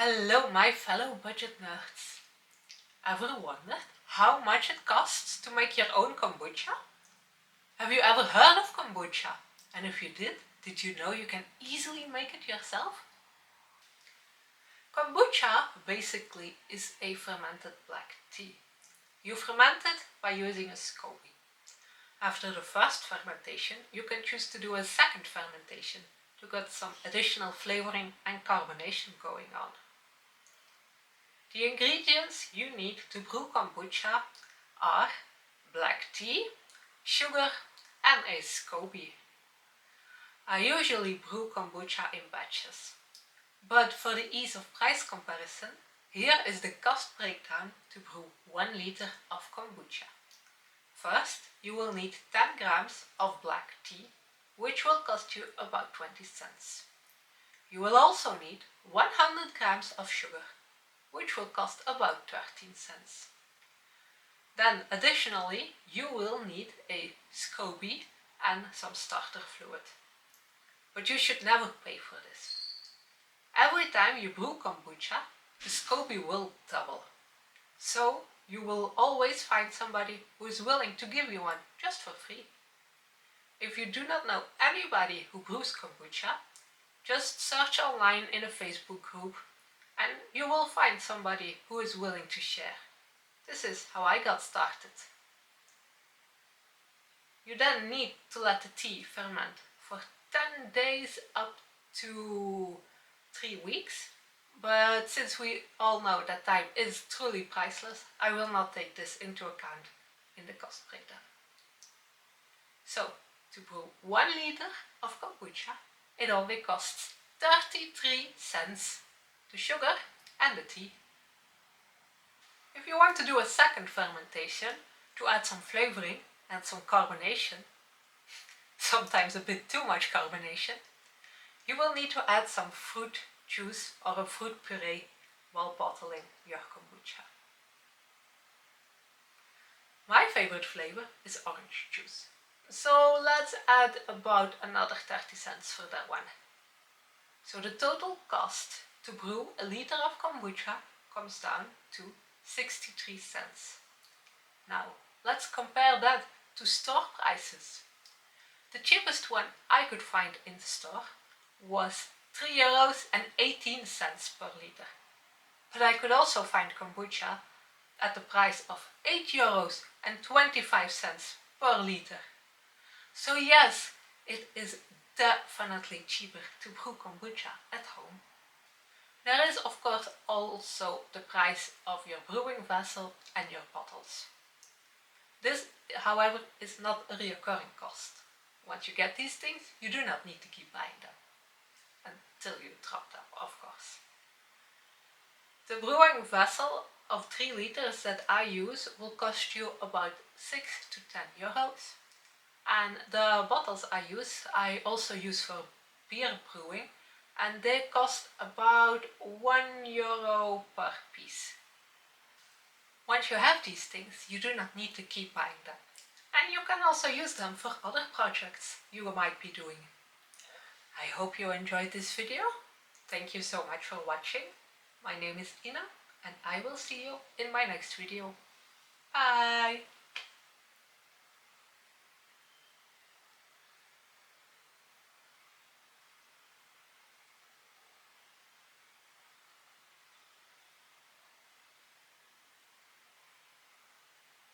Hello my fellow budget nerds! Ever wondered how much it costs to make your own kombucha? Have you ever heard of kombucha? And if you did you know you can easily make it yourself? Kombucha basically is a fermented black tea. You ferment it by using a SCOBY. After the first fermentation, you can choose to do a second fermentation to get some additional flavoring and carbonation going on. The ingredients you need to brew kombucha are black tea, sugar and a SCOBY. I usually brew kombucha in batches, but for the ease of price comparison, here is the cost breakdown to brew 1 liter of kombucha. First, you will need 10 grams of black tea, which will cost you about 20 cents. You will also need 100 grams of sugar, which will cost about 13 cents. Then additionally, you will need a SCOBY and some starter fluid. But you should never pay for this. Every time you brew kombucha, the SCOBY will double. So you will always find somebody who is willing to give you one just for free. If you do not know anybody who brews kombucha, just search online in a Facebook group and you will find somebody who is willing to share. This is how I got started. You then need to let the tea ferment for 10 days up to 3 weeks. But since we all know that time is truly priceless, I will not take this into account in the cost breakdown. So, to brew 1 liter of kombucha, it only costs 33 cents, the sugar and the tea. If you want to do a second fermentation to add some flavoring and some carbonation, sometimes a bit too much carbonation, you will need to add some fruit juice or a fruit puree while bottling your kombucha. My favorite flavor is orange juice, so let's add about another 30 cents for that one. So the total cost to brew a liter of kombucha comes down to 63 cents. Now let's compare that to store prices. The cheapest one I could find in the store was €3.18 per liter. But I could also find kombucha at the price of €8.25 per liter. So yes, it is definitely cheaper to brew kombucha at home. There is of course also the price of your brewing vessel and your bottles. This, however, is not a recurring cost. Once you get these things, you do not need to keep buying them. Until you drop them, of course. The brewing vessel of 3 liters that I use will cost you about 6 to 10 euros. And the bottles I also use for beer brewing, and they cost about €1 per piece. Once you have these things, you do not need to keep buying them. And you can also use them for other projects you might be doing. I hope you enjoyed this video. Thank you so much for watching. My name is Ina and I will see you in my next video. Bye!